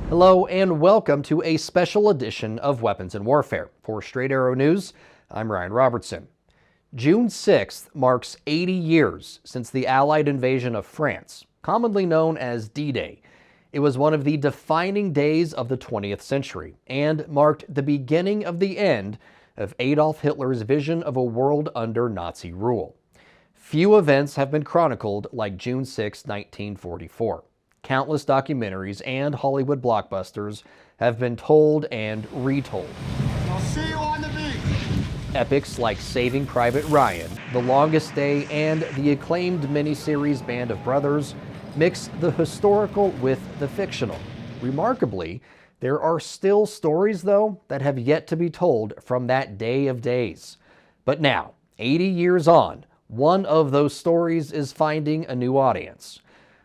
Hello and welcome to a special edition of Weapons and Warfare. For Straight Arrow News, I'm Ryan Robertson. June 6th marks 80 years since the Allied invasion of France, commonly known as D-Day. It was one of the defining days of the 20th century and marked the beginning of the end of Adolf Hitler's vision of a world under Nazi rule. Few events have been chronicled like June 6, 1944. Countless documentaries and Hollywood blockbusters have been told and retold. I'll see you on the beach. Epics like Saving Private Ryan, The Longest Day, and the acclaimed miniseries Band of Brothers mix the historical with the fictional. Remarkably, there are still stories, though, that have yet to be told from that day of days. But now, 80 years on, one of those stories is finding a new audience.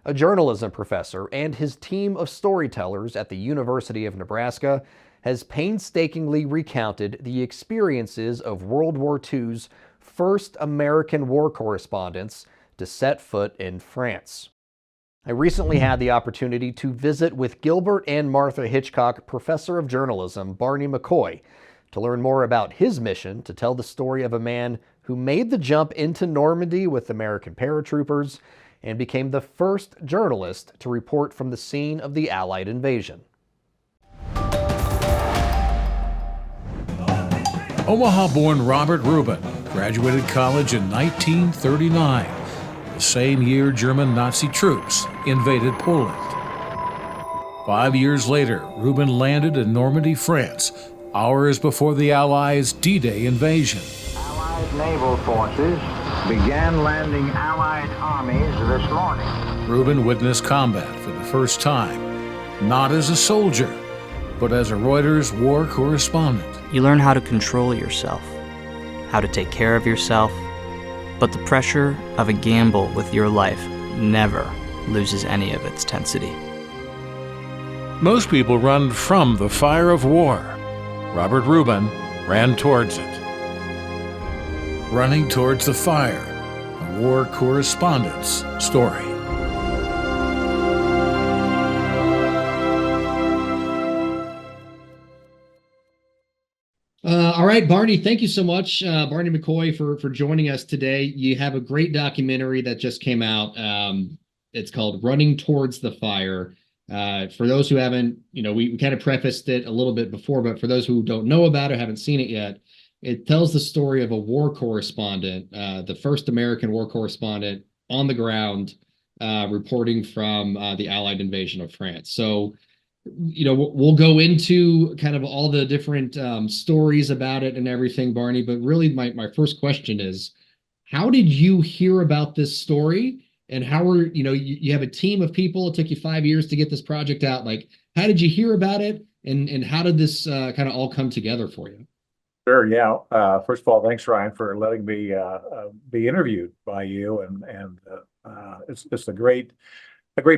A journalism professor and his team of storytellers at the University of Nebraska has painstakingly recounted the experiences of World War II's first American war correspondents to set foot in France. I recently had the opportunity to visit with Gilbert and Martha Hitchcock Professor of Journalism Barney McCoy to learn more about his mission to tell the story of a man who made the jump into Normandy with American paratroopers and became the first journalist to report from the scene of the Allied invasion. Omaha-born Robert Rubin graduated college in 1939, the same year German Nazi troops invaded Poland. 5 years later, Rubin landed in Normandy, France, hours before the Allies' D-Day invasion. Allied naval forces began landing Allied armies this morning. Rubin witnessed combat for the first time, not as a soldier, but as a Reuters war correspondent. You learn how to control yourself, how to take care of yourself, but the pressure of a gamble with your life never loses any of its tensity. Most people run from the fire of war. Robert Rubin ran towards it. Running Towards the Fire, a war correspondent's story. All right, Barney, thank you so much, Barney McCoy, for joining us today. You have a great documentary that just came out. It's called Running Towards the Fire. For those who haven't, we kind of prefaced it a little bit before, but for those who don't know about it, haven't seen it yet, it tells the story of a war correspondent, the first American war correspondent on the ground, reporting from the Allied invasion of France. So, we'll go into kind of all the different stories about it and everything, Barney. But really, my first question is, how did you hear about this story? And how were, you have a team of people. It took you 5 years to get this project out. Like, how did you hear about it? And how did this kind of all come together for you? Sure. Yeah. First of all, thanks, Ryan, for letting me be interviewed by you, and it's a great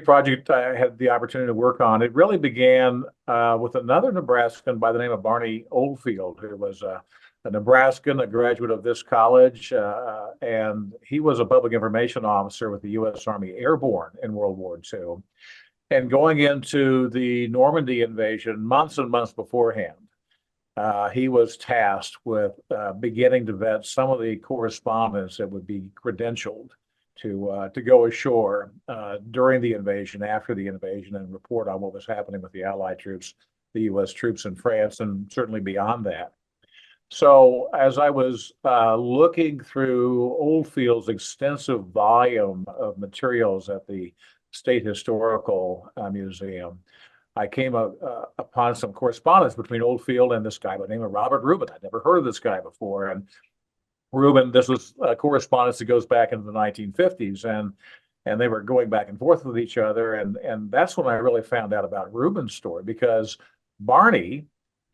project I had the opportunity to work on. It really began with another Nebraskan by the name of Barney Oldfield, who was a Nebraskan, a graduate of this college, and he was a public information officer with the U.S. Army Airborne in World War II, and going into the Normandy invasion months and months beforehand. He was tasked with beginning to vet some of the correspondence that would be credentialed to go ashore during the invasion, after the invasion, and report on what was happening with the Allied troops, the U.S. troops in France, and certainly beyond that. So as I was looking through Oldfield's extensive volume of materials at the State Historical Museum, I came upon some correspondence between Oldfield and this guy by the name of Robert Rubin. I'd never heard of this guy before. And Rubin, this was correspondence that goes back into the 1950s, and they were going back and forth with each other. And that's when I really found out about Rubin's story, because Barney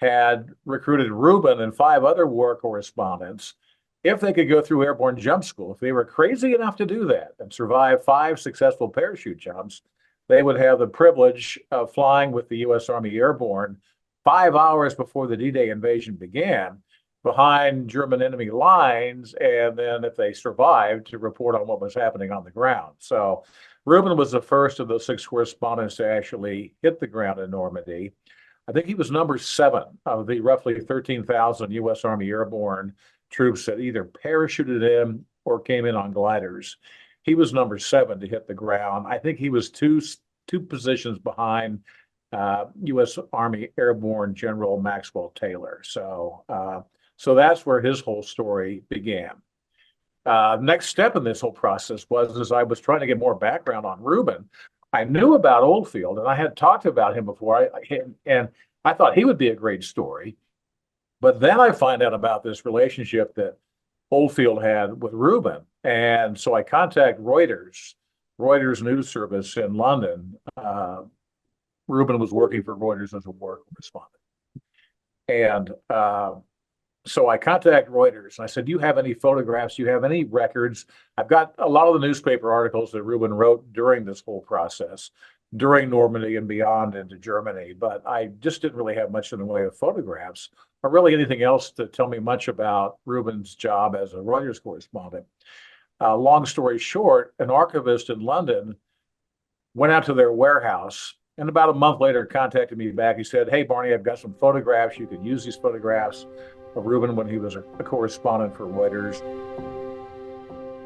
had recruited Rubin and 5 other war correspondents if they could go through airborne jump school. If they were crazy enough to do that and survive 5 successful parachute jumps, they would have the privilege of flying with the U.S. Army Airborne 5 hours before the D-Day invasion began behind German enemy lines, and then if they survived, to report on what was happening on the ground. So Reuben was the first of those 6 correspondents to actually hit the ground in Normandy. I think he was number 7 of the roughly 13,000 U.S. Army airborne troops that either parachuted in or came in on gliders. He was number 7 to hit the ground. I think he was two positions behind U.S. Army Airborne General Maxwell Taylor. So that's where his whole story began. Next step in this whole process was, as I was trying to get more background on Reuben, I knew about Oldfield, and I had talked about him before, and I thought he would be a great story. But then I find out about this relationship that Oldfield had with Reuben, and so I contact Reuters news service in London. Reuben was working for Reuters as a war correspondent, and so I contact Reuters and I said, "Do you have any photographs? Do you have any records? I've got a lot of the newspaper articles that Reuben wrote during this whole process, during Normandy and beyond into Germany, but I just didn't really have much in the way of photographs or really anything else to tell me much about Reuben's job as a Reuters correspondent." Long story short, an archivist in London went out to their warehouse and about a month later contacted me back. He said, "Hey, Barney, I've got some photographs. You could use these photographs of Reuben when he was a correspondent for Reuters."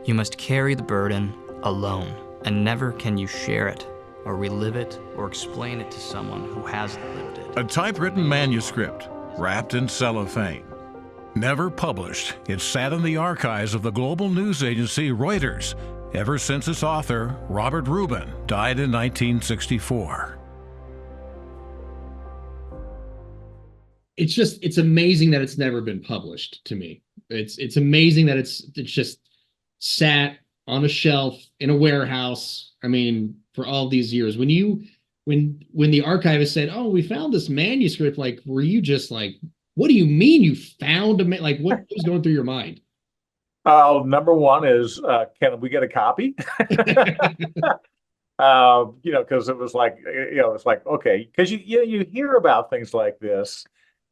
You must carry the burden alone, and never can you share it, or relive it, or explain it to someone who hasn't lived it. A typewritten manuscript wrapped in cellophane. Never published, it sat in the archives of the global news agency Reuters ever since its author, Robert Reuben, died in 1964. It's amazing that it's never been published to me. It's amazing that it's just sat on a shelf in a warehouse. I mean, for all these years, when the archivist said, "Oh, we found this manuscript," like, were you just like, "What do you mean you found like what was going through your mind?" Number one is, can we get a copy? Because it was like, it's like, okay, because you hear about things like this,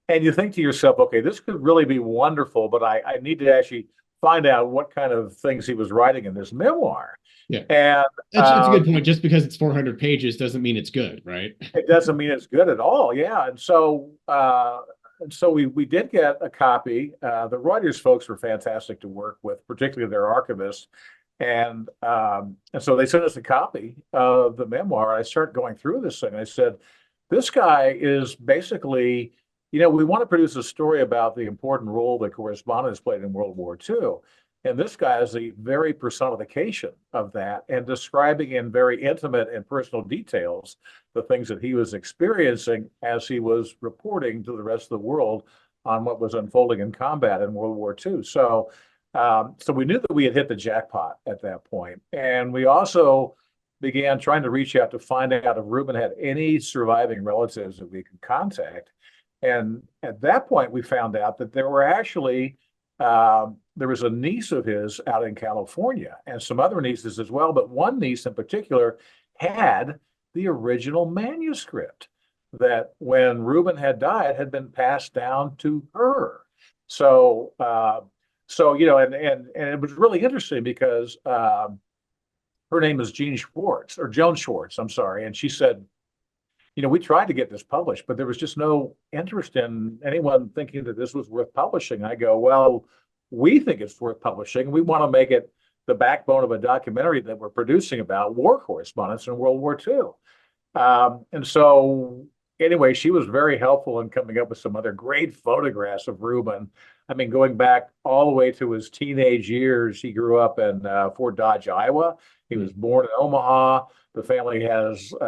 and you think to yourself, okay, this could really be wonderful, but I need to actually find out what kind of things he was writing in this memoir. Yeah, and that's a good point. Just because it's 400 pages doesn't mean it's good, right? It doesn't mean it's good at all. Yeah, and so we did get a copy. The Reuters folks were fantastic to work with, particularly their archivist. And so they sent us a copy of the memoir. I started going through this thing. I said, this guy is basically, we want to produce a story about the important role that correspondents played in World War II. And this guy is the very personification of that, and describing in very intimate and personal details the things that he was experiencing as he was reporting to the rest of the world on what was unfolding in combat in World War II. So we knew that we had hit the jackpot at that point. And we also began trying to reach out to find out if Reuben had any surviving relatives that we could contact. And at that point, we found out that there were actually there was a niece of his out in California and some other nieces as well, but one niece in particular had the original manuscript that when Reuben had died had been passed down to her. So and it was really interesting because her name is Joan Schwartz, I'm sorry, and she said, we tried to get this published, but there was just no interest in anyone thinking that this was worth publishing. I go, well, we think it's worth publishing. We want to make it the backbone of a documentary that we're producing about war correspondence in World War II. And so anyway, she was very helpful in coming up with some other great photographs of Reuben. I mean, going back all the way to his teenage years, he grew up in Fort Dodge, Iowa. He was born in Omaha. The family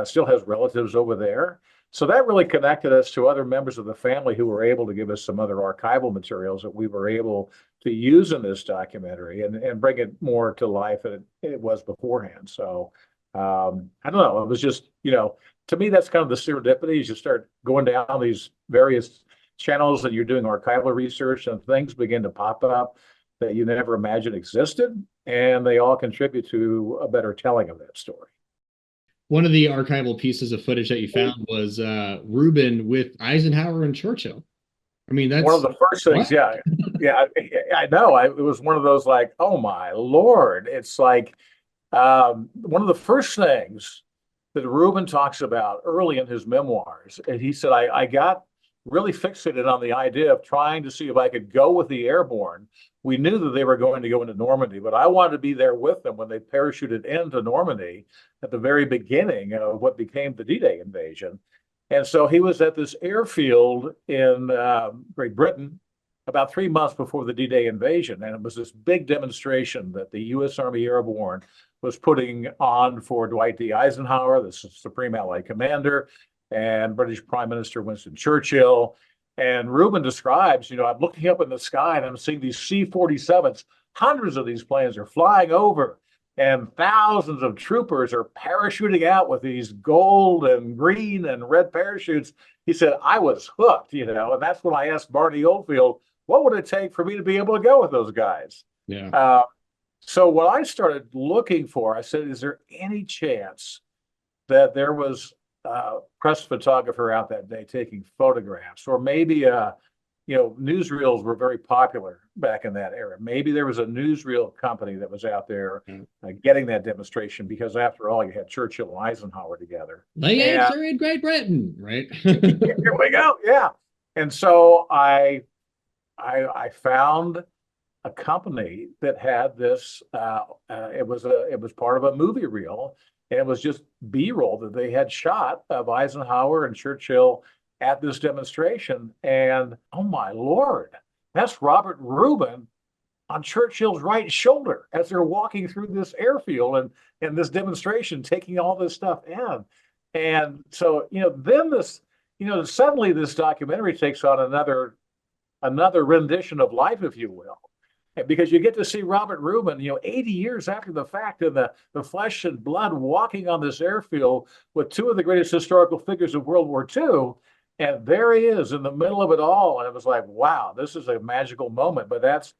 still has relatives over there. So that really connected us to other members of the family who were able to give us some other archival materials that we were able to use in this documentary and bring it more to life than it was beforehand. So I don't know. It was just, to me, that's kind of the serendipity. You start going down these various channels and you're doing archival research and things begin to pop up that you never imagined existed. And they all contribute to a better telling of that story. One of the archival pieces of footage that you found was Reuben with Eisenhower and Churchill. I mean, One of that's the first things, what? yeah, yeah, I know. It was one of those like, oh my Lord. It's like one of the first things that Reuben talks about early in his memoirs. And he said, I got really fixated on the idea of trying to see if I could go with the airborne. We knew that they were going to go into Normandy, but I wanted to be there with them when they parachuted into Normandy at the very beginning of what became the D-Day invasion. And so he was at this airfield in Great Britain about 3 months before the D-Day invasion. And it was this big demonstration that the U.S. Army Airborne was putting on for Dwight D. Eisenhower, the Supreme Allied Commander, and British Prime Minister Winston Churchill. And Reuben describes, I'm looking up in the sky and I'm seeing these C-47s. Hundreds of these planes are flying over, and thousands of troopers are parachuting out with these gold and green and red parachutes. He said, I was hooked, and that's when I asked Barney Oldfield, what would it take for me to be able to go with those guys? Yeah. So what I started looking for, I said, is there any chance that there was a press photographer out that day taking photographs, or maybe newsreels were very popular back in that era. Maybe there was a newsreel company that was out there getting that demonstration, because after all, you had Churchill and Eisenhower together. The answer in Great Britain, right? Here we go. Yeah. And so I found a company that had this. It was part of a movie reel, and it was just B-roll that they had shot of Eisenhower and Churchill at this demonstration. And oh my Lord, that's Robert Reuben on Churchill's right shoulder as they're walking through this airfield and this demonstration, taking all this stuff in. And so, then this, suddenly this documentary takes on another rendition of life, if you will, because you get to see Robert Reuben, 80 years after the fact, in the flesh and blood, walking on this airfield with two of the greatest historical figures of World War II. And there he is in the middle of it all. And it was like, wow, this is a magical moment. But that's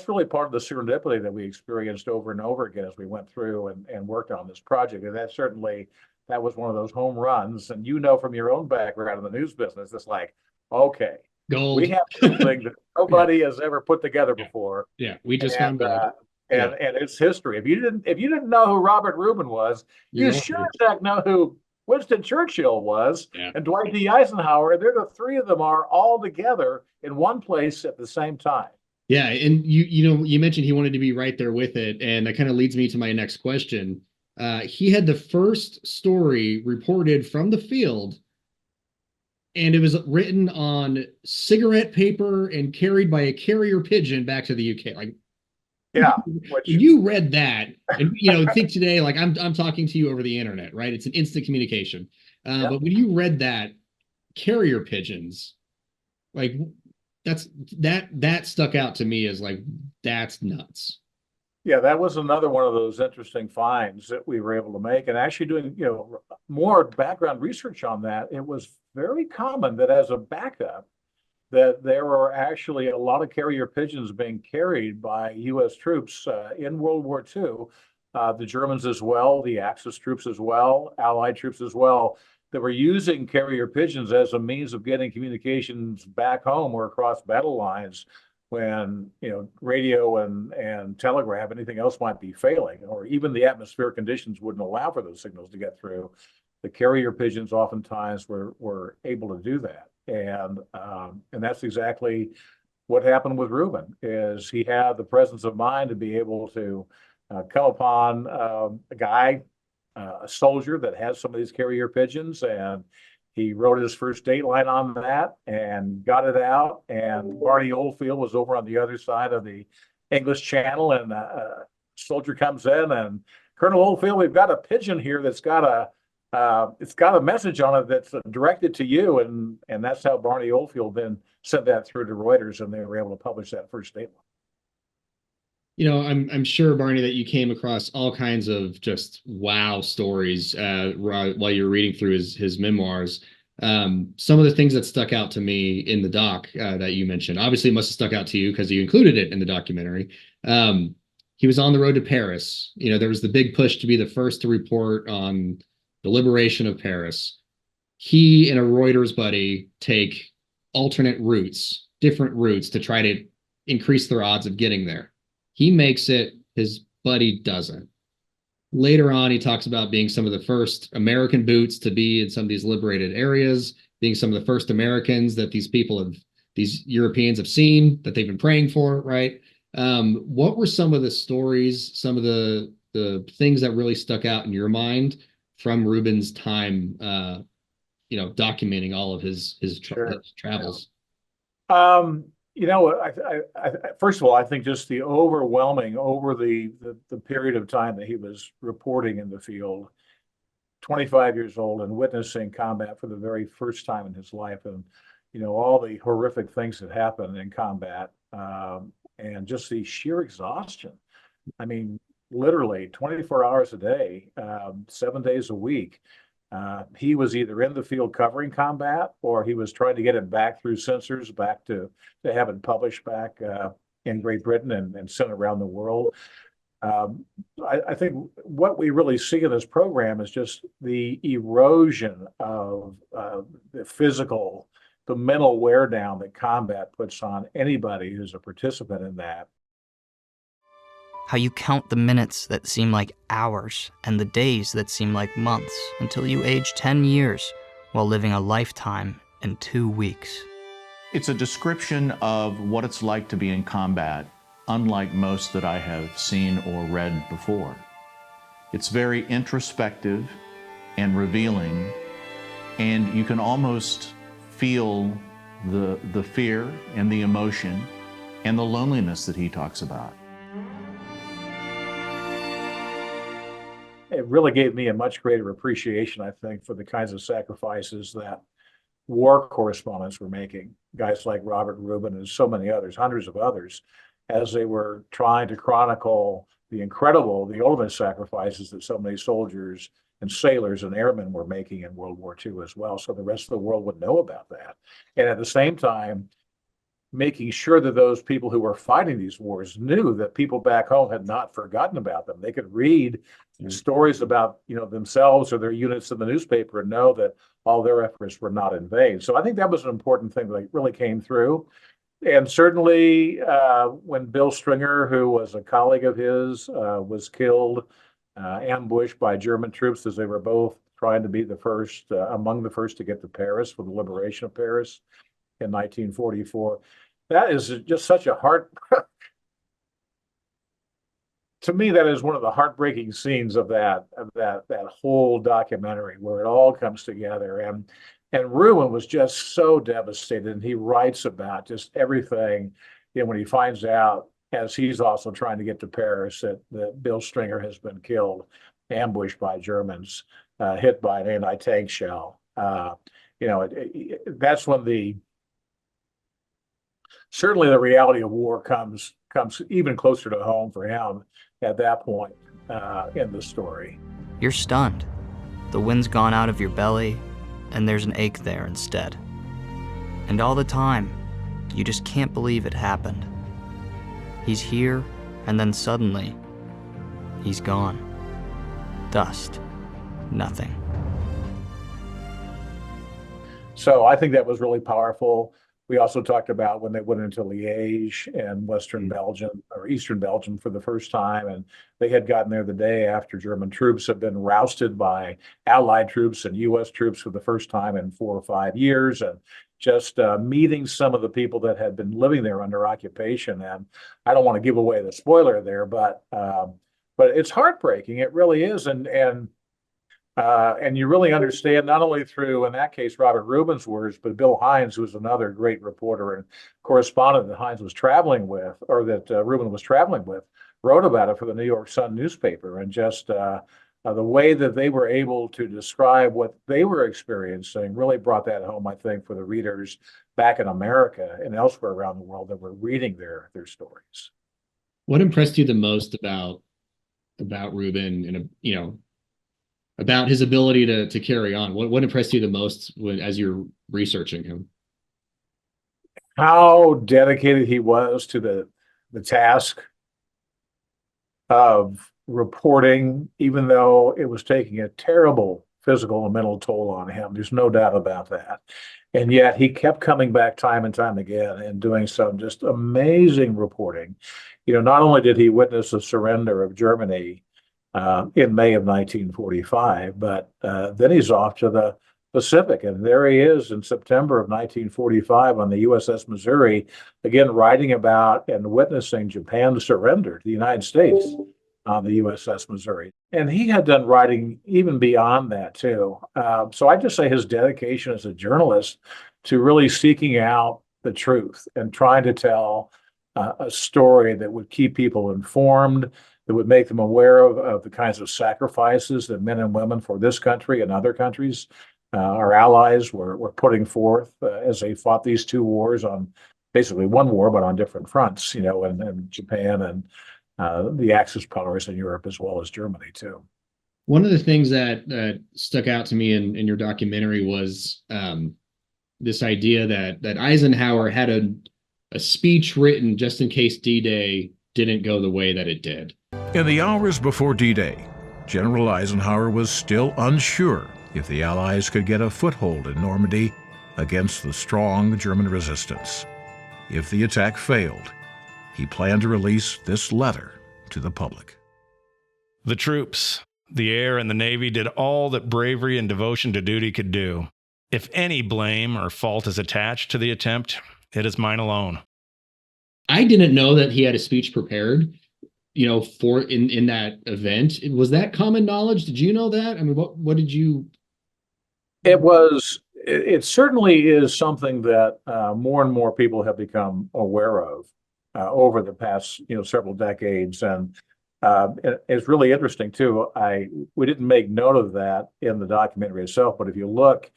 really part of the serendipity that we experienced over and over again as we went through and worked on this project. And that was one of those home runs. And from your own background in the news business, it's like, okay, Gold. we have something that nobody has ever put together before. Yeah, we just found gold. And it's history. If you didn't know who Robert Reuben was, you sure as heck know who Winston Churchill was, and Dwight D. Eisenhower. They're the three of them are all together in one place at the same time. Yeah, and you mentioned he wanted to be right there with it, and that kind of leads me to my next question. He had the first story reported from the field, and it was written on cigarette paper and carried by a carrier pigeon back to the UK. Like, yeah, you read that, and think today, like I'm talking to you over the internet, right? It's an instant communication. But when you read that, carrier pigeons, like that stuck out to me as like, that's nuts. Yeah, that was another one of those interesting finds that we were able to make. And actually doing, more background research on that, it was very common that as a backup, that there were actually a lot of carrier pigeons being carried by U.S. troops in World War II, the Germans as well, the Axis troops as well, Allied troops as well, that were using carrier pigeons as a means of getting communications back home or across battle lines when radio and telegraph, anything else might be failing, or even the atmospheric conditions wouldn't allow for those signals to get through. The carrier pigeons oftentimes were able to do that, and that's exactly what happened with Reuben. Is he had the presence of mind to be able to come upon a guy, a soldier that has some of these carrier pigeons, and he wrote his first dateline on that and got it out. And Barney Oldfield was over on the other side of the English Channel, and a soldier comes in, and Colonel Oldfield, we've got a pigeon here that's got a message on it that's directed to you, and that's how Barney Oldfield then sent that through to Reuters, and they were able to publish that first dateline. I'm sure, Barney, that you came across all kinds of just wow stories while you're reading through his memoirs. Some of the things that stuck out to me in the doc that you mentioned, obviously it must have stuck out to you because you included it in the documentary. He was on the road to Paris. There was the big push to be the first to report on the liberation of Paris. He and a Reuters buddy take alternate routes different routes to try to increase their odds of getting there. He makes it, his buddy doesn't. Later on, he talks about being some of the first American boots to be in some of these liberated areas, being some of the first Americans that these Europeans have seen, that they've been praying for, right? What were some of the stories, some of the things that really stuck out in your mind from Reuben's time, documenting all of his travels? First of all, I think just the overwhelming over the period of time that he was reporting in the field, 25 years old and witnessing combat for the very first time in his life, and all the horrific things that happen in combat, and just the sheer exhaustion. I mean, literally 24 hours a day, 7 days a week. He was either in the field covering combat, or he was trying to get it back through censors, back to have it published back in Great Britain and sent around the world. I think what we really see in this program is just the erosion of the mental wear down that combat puts on anybody who's a participant in that. How you count the minutes that seem like hours and the days that seem like months until you age 10 years while living a lifetime in 2 weeks. It's a description of what it's like to be in combat, unlike most that I have seen or read before. It's very introspective and revealing, and you can almost feel the fear and the emotion and the loneliness that he talks about. It really gave me a much greater appreciation, I think, for the kinds of sacrifices that war correspondents were making, guys like Robert Reuben and so many others, hundreds of others, as they were trying to chronicle the ultimate sacrifices that so many soldiers and sailors and airmen were making in World War II as well, so the rest of the world would know about that. And at the same time, making sure that those people who were fighting these wars knew that people back home had not forgotten about them. They could read stories about themselves or their units in the newspaper and know that all their efforts were not in vain. So I think that was an important thing that really came through. And certainly when Bill Stringer, who was a colleague of his, was killed, ambushed by German troops as they were both trying to be the first, among the first to get to Paris for the liberation of Paris in 1944. That is just such a to me, that is one of the heartbreaking scenes of that whole documentary, where it all comes together. And Reuben was just so devastated, and he writes about just everything. When he finds out, as he's also trying to get to Paris, that Bill Stringer has been killed, ambushed by Germans, hit by an anti-tank shell. That's when certainly the reality of war comes even closer to home for him at that point in the story. You're stunned. The wind's gone out of your belly, and there's an ache there instead. And all the time, you just can't believe it happened. He's here, and then suddenly, he's gone. Dust. Nothing. So I think that was really powerful. We also talked about when they went into Liège and Western Belgium, or Eastern Belgium, for the first time, and they had gotten there the day after German troops had been rousted by Allied troops and U.S. troops for the first time in 4 or 5 years, and just meeting some of the people that had been living there under occupation. And I don't want to give away the spoiler there, but it's heartbreaking. It really is, and you really understand, not only through, in that case, Robert Reuben's words, but Bill Hines, who was another great reporter and correspondent that Hines was traveling with, or that Reuben was traveling with, wrote about it for the New York Sun newspaper. And just the way that they were able to describe what they were experiencing really brought that home, I think, for the readers back in America and elsewhere around the world that were reading their stories. What impressed you the most about Reuben and, about his ability to carry on? What impressed you the most as you're researching him? How dedicated he was to the task of reporting, even though it was taking a terrible physical and mental toll on him. There's no doubt about that. And yet he kept coming back time and time again and doing some just amazing reporting. Not only did he witness the surrender of Germany in May of 1945, but then he's off to the Pacific. And there he is in September of 1945 on the USS Missouri, again, writing about and witnessing Japan's surrender to the United States on the USS Missouri. And he had done writing even beyond that, too. So I just say his dedication as a journalist to really seeking out the truth and trying to tell a story that would keep people informed, that would make them aware of the kinds of sacrifices that men and women for this country and other countries, our allies, were putting forth as they fought these two wars on basically one war, but on different fronts, and Japan and the Axis powers in Europe as well as Germany, too. One of the things that stuck out to me in your documentary was this idea that Eisenhower had a speech written just in case D-Day didn't go the way that it did. In the hours before D-Day, General Eisenhower was still unsure if the Allies could get a foothold in Normandy against the strong German resistance. If the attack failed, he planned to release this letter to the public. The troops, the air, and the Navy did all that bravery and devotion to duty could do. If any blame or fault is attached to the attempt, it is mine alone. I didn't know that he had a speech prepared, for in that event. Was that common knowledge? Did you know that? I mean, what did you? It certainly is something that more and more people have become aware of over the past, several decades. And it's really interesting too. We didn't make note of that in the documentary itself, but if you look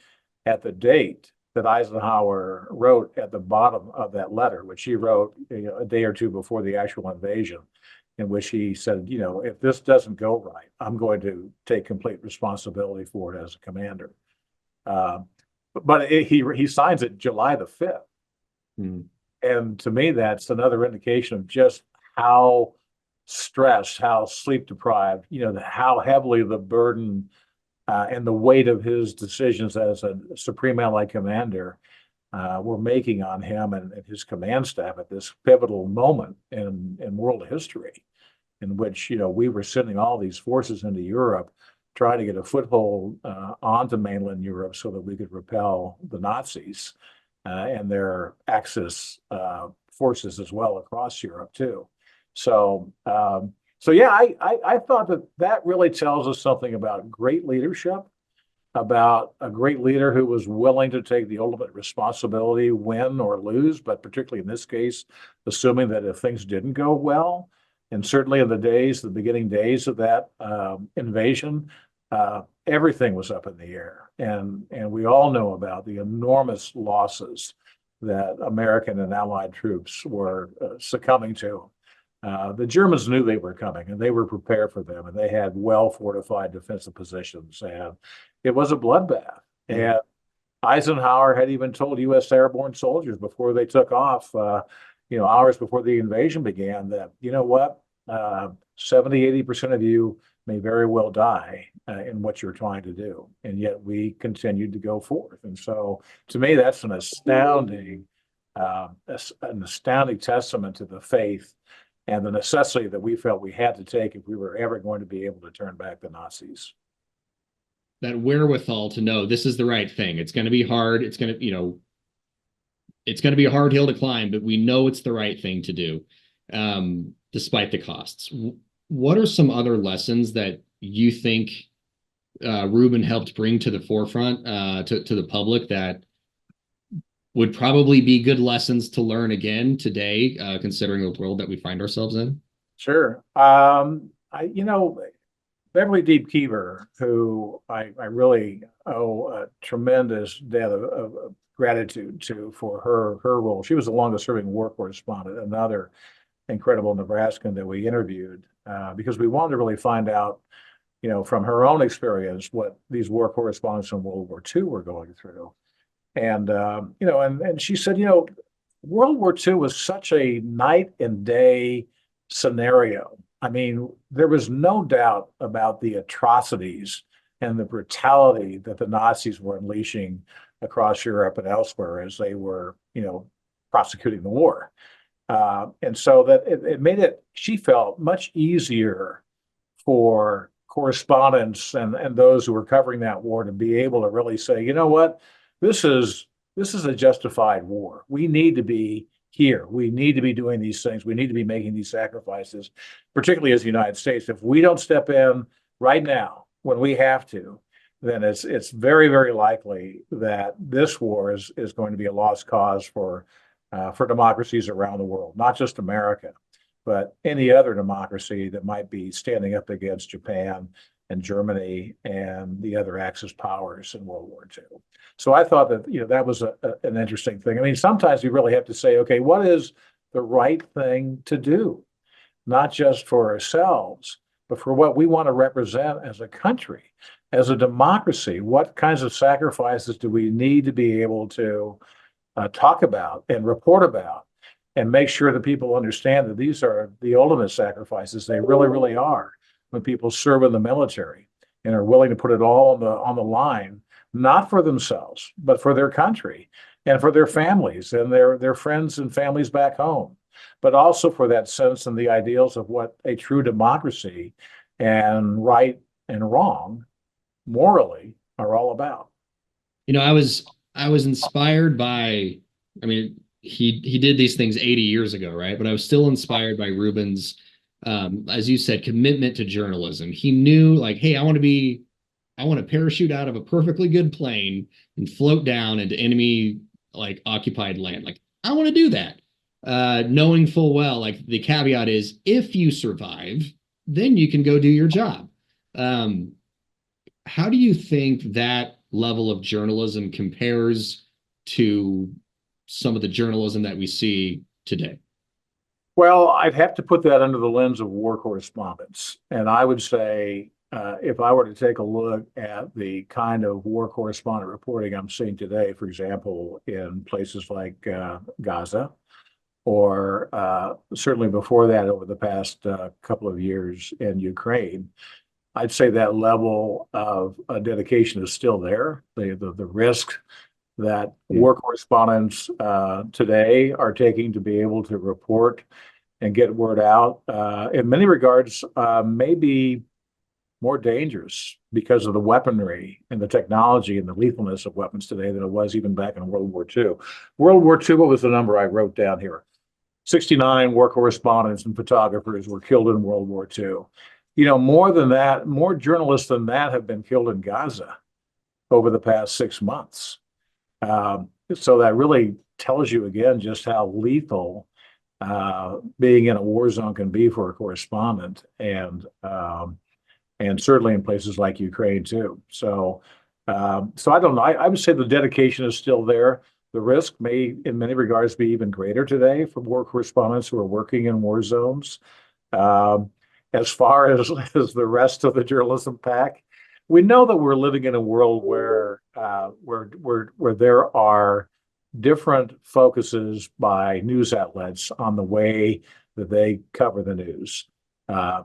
at the date that Eisenhower wrote at the bottom of that letter, which he wrote a day or two before the actual invasion, in which he said, if this doesn't go right, I'm going to take complete responsibility for it as a commander. But he signs it July the 5th. Hmm. And to me, that's another indication of just how stressed, how sleep deprived, how heavily the burden and the weight of his decisions as a Supreme Allied Commander were making on him and his command staff at this pivotal moment in world history, in which we were sending all these forces into Europe, trying to get a foothold onto mainland Europe so that we could repel the Nazis and their Axis forces as well across Europe too. So yeah, I thought that really tells us something about great leadership, about a great leader who was willing to take the ultimate responsibility, win or lose, but particularly in this case, assuming that if things didn't go well, and certainly in the beginning days of that invasion, everything was up in the air. And we all know about the enormous losses that American and Allied troops were succumbing to. The Germans knew they were coming, and they were prepared for them, and they had well-fortified defensive positions, and it was a bloodbath. Mm-hmm. And Eisenhower had even told U.S. airborne soldiers before they took off, hours before the invasion began, that, 70-80% of you may very well die in what you're trying to do. And yet we continued to go forth. And so to me, that's an astounding testament to the faith and the necessity that we felt we had to take if we were ever going to be able to turn back the Nazis. That wherewithal to know this is the right thing. It's going to be hard. It's going to, it's going to be a hard hill to climb, but we know it's the right thing to do, despite the costs. What are some other lessons that you think Reuben helped bring to the forefront to the public that would probably be good lessons to learn again today, considering the world that we find ourselves in? Sure. Beverly Deep Keever, who I really owe a tremendous debt of gratitude to for her role. She was the longest serving war correspondent, another incredible Nebraskan that we interviewed, because we wanted to really find out, from her own experience, what these war correspondents in World War II were going through. And, and she said, World War II was such a night and day scenario. I mean, there was no doubt about the atrocities and the brutality that the Nazis were unleashing across Europe and elsewhere as they were, prosecuting the war. And so that it made it, she felt, much easier for correspondents and those who were covering that war to be able to really say, you know what, this is a justified war. We need to be here. We need to be doing these things. We need to be making these sacrifices, particularly as the United States. If we don't step in right now when we have to, then it's very, very likely that this war is going to be a lost cause for democracies around the world, not just America, but any other democracy that might be standing up against Japan and Germany and the other Axis powers in World War II. So I thought that that was an interesting thing. I mean, sometimes you really have to say, okay, what is the right thing to do, not just for ourselves, but for what we want to represent as a country, as a democracy. What kinds of sacrifices do we need to be able to talk about and report about, and make sure that people understand that these are the ultimate sacrifices. They really, really are, when people serve in the military and are willing to put it all on the line, not for themselves, but for their country and for their families and their friends and families back home, but also for that sense and the ideals of what a true democracy and right and wrong morally are all about. I was inspired by, I mean, he did these things 80 years ago, right? But I was still inspired by Rubin's, as you said, commitment to journalism. He knew, like, hey, I want to parachute out of a perfectly good plane and float down into enemy like occupied land. Like, I want to do that. Knowing full well, like, the caveat is, if you survive, then you can go do your job. How do you think that level of journalism compares to some of the journalism that we see today? Well, I'd have to put that under the lens of war correspondence. And I would say, if I were to take a look at the kind of war correspondent reporting I'm seeing today, for example, in places like Gaza, or certainly before that over the past couple of years in Ukraine, I'd say that level of dedication is still there. The risk that war correspondents today are taking to be able to report and get word out, in many regards, may be more dangerous because of the weaponry and the technology and the lethalness of weapons today than it was even back in World War II. World War II, what was the number I wrote down here? 69 war correspondents and photographers were killed in World War II. More than that, more journalists than that have been killed in Gaza over the past 6 months. So that really tells you again just how lethal being in a war zone can be for a correspondent, and certainly in places like Ukraine too. So I don't know. I would say the dedication is still there. The risk may, in many regards, be even greater today for war correspondents who are working in war zones. As far as the rest of the journalism pack, we know that we're living in a world where there are different focuses by news outlets on the way that they cover the news.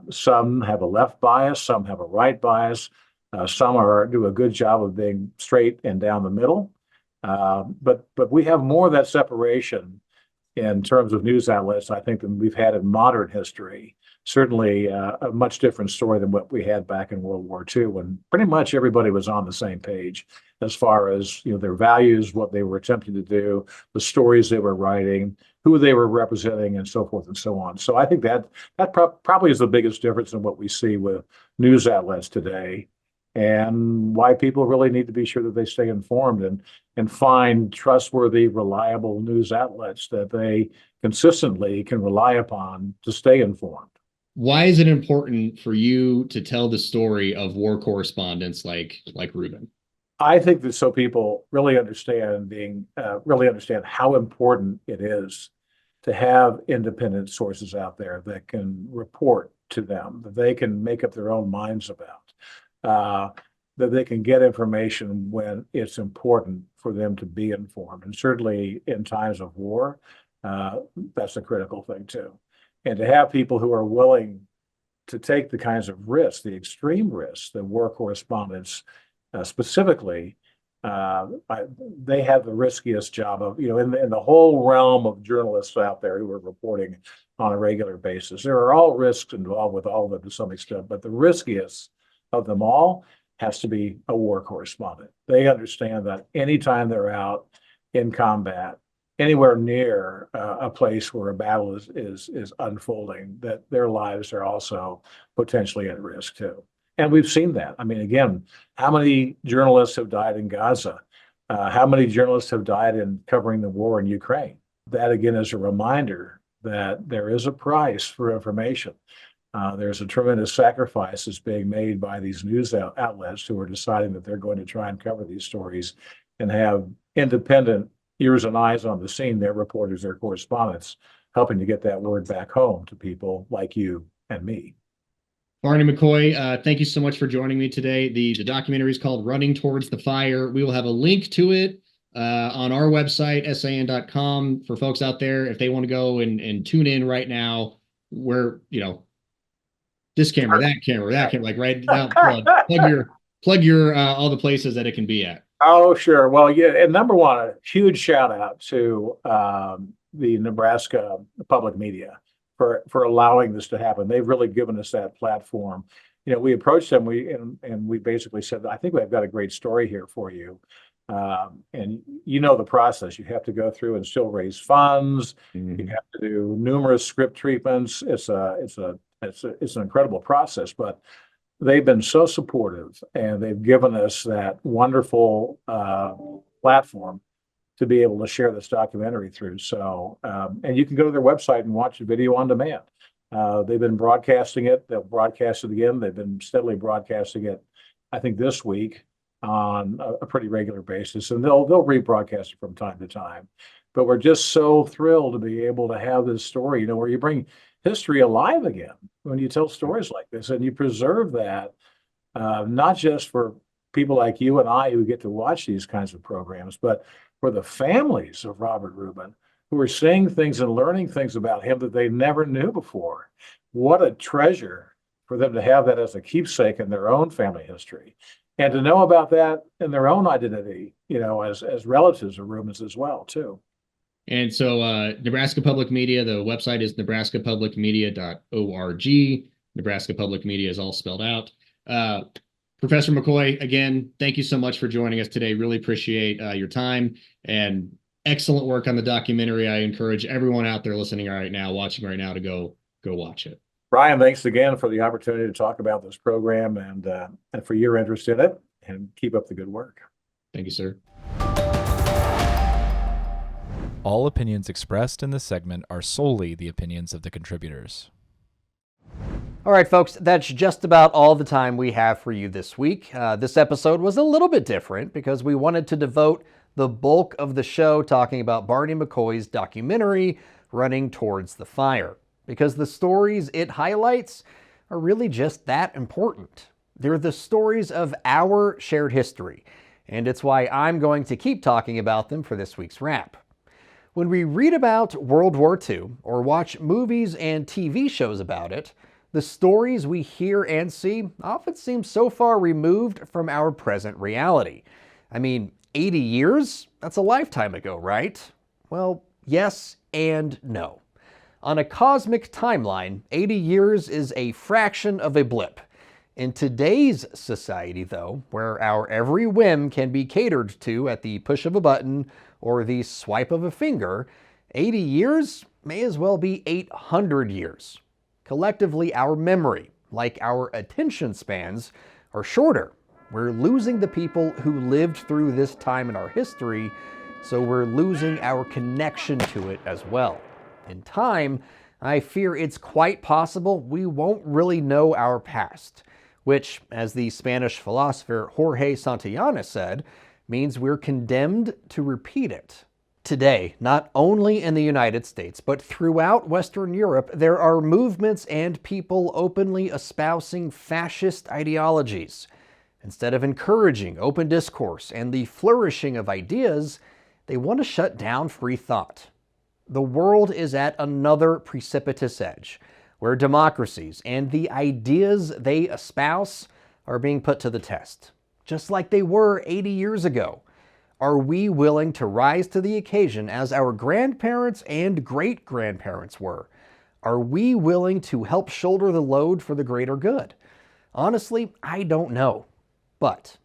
Some have a left bias, some have a right bias, some do a good job of being straight and down the middle. But we have more of that separation in terms of news outlets, I think, than we've had in modern history. Certainly a much different story than what we had back in World War II, when pretty much everybody was on the same page as far as their values, what they were attempting to do, the stories they were writing, who they were representing, and so forth and so on. So I think that probably is the biggest difference in what we see with news outlets today, and why people really need to be sure that they stay informed and find trustworthy, reliable news outlets that they consistently can rely upon to stay informed. Why is it important for you to tell the story of war correspondents like Rubin? I think that so people really understand how important it is to have independent sources out there that can report to them, that they can make up their own minds about, that they can get information when it's important for them to be informed. And certainly in times of war, that's a critical thing too. And to have people who are willing to take the kinds of risks, the extreme risks that war correspondents specifically, they have the riskiest job of, in the whole realm of journalists out there who are reporting on a regular basis. There are all risks involved with all of it to some extent, but the riskiest of them all has to be a war correspondent. They understand that anytime they're out in combat, anywhere near a place where a battle is unfolding, that their lives are also potentially at risk too. And we've seen that. I mean, again, how many journalists have died in Gaza? How many journalists have died in covering the war in Ukraine? That again is a reminder that there is a price for information. There's a tremendous sacrifice that's being made by these news outlets who are deciding that they're going to try and cover these stories and have independent ears and eyes on the scene, their reporters, their correspondents, helping to get that word back home to people like you and me. Barney McCoy, thank you so much for joining me today. The documentary is called Running Towards the Fire. We will have a link to it on our website, san.com, for folks out there if they want to go and tune in right now. Where, this camera, that camera, like right now, plug your all the places that it can be at. Oh, sure. Well, yeah, and number one, a huge shout out to the Nebraska public media for allowing this to happen. They've really given us that platform. We approached them, and we basically said, I think we've got a great story here for you. And the process. You have to go through and still raise funds. Mm-hmm. You have to do numerous script treatments. It's an incredible process, but they've been so supportive, and they've given us that wonderful platform to be able to share this documentary through. So, and you can go to their website and watch the video on demand. They've been broadcasting it. They'll broadcast it again. They've been steadily broadcasting it, I think, this week on a pretty regular basis, and they'll rebroadcast it from time to time. But we're just so thrilled to be able to have this story, where you bring history alive again when you tell stories like this, and you preserve that, not just for people like you and I who get to watch these kinds of programs, but for the families of Robert Rubin who are seeing things and learning things about him that they never knew before. What a treasure for them to have that as a keepsake in their own family history, and to know about that in their own identity, as relatives of Rubin's as well, too. And so Nebraska Public Media, the website is nebraskapublicmedia.org. Nebraska Public Media is all spelled out. Professor McCoy, again, thank you so much for joining us today. Really appreciate your time and excellent work on the documentary. I encourage everyone out there listening right now, watching right now, to go watch it. Ryan, thanks again for the opportunity to talk about this program and for your interest in it, and keep up the good work. Thank you, sir. All opinions expressed in this segment are solely the opinions of the contributors. All right, folks, that's just about all the time we have for you this week. This episode was a little bit different because we wanted to devote the bulk of the show talking about Barney McCoy's documentary, Running Towards the Fire, because the stories it highlights are really just that important. They're the stories of our shared history, and it's why I'm going to keep talking about them for this week's wrap. When we read about World War II or watch movies and TV shows about it, the stories we hear and see often seem so far removed from our present reality. I mean, 80 years? That's a lifetime ago, right? Well, yes and no. On a cosmic timeline, 80 years is a fraction of a blip. In today's society, though, where our every whim can be catered to at the push of a button or the swipe of a finger, 80 years may as well be 800 years. Collectively, our memory, like our attention spans, are shorter. We're losing the people who lived through this time in our history, so we're losing our connection to it as well. In time, I fear it's quite possible we won't really know our past, which, as the Spanish philosopher Jorge Santayana said, means we're condemned to repeat it. Today, not only in the United States, but throughout Western Europe, there are movements and people openly espousing fascist ideologies. Instead of encouraging open discourse and the flourishing of ideas, they want to shut down free thought. The world is at another precipitous edge. where democracies and the ideas they espouse are being put to the test, just like they were 80 years ago. Are we willing to rise to the occasion as our grandparents and great-grandparents were? Are we willing to help shoulder the load for the greater good? Honestly, I don't know. But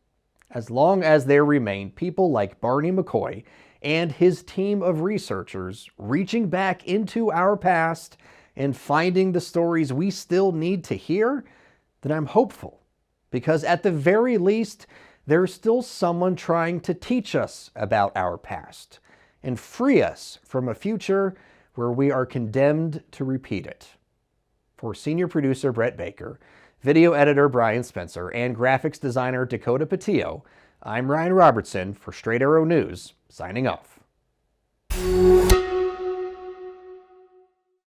as long as there remain people like Barney McCoy and his team of researchers reaching back into our past and finding the stories we still need to hear, then I'm hopeful. Because at the very least, there's still someone trying to teach us about our past and free us from a future where we are condemned to repeat it. For senior producer Brett Baker, video editor Brian Spencer, and graphics designer Dakota Patillo, I'm Ryan Robertson for Straight Arrow News, signing off.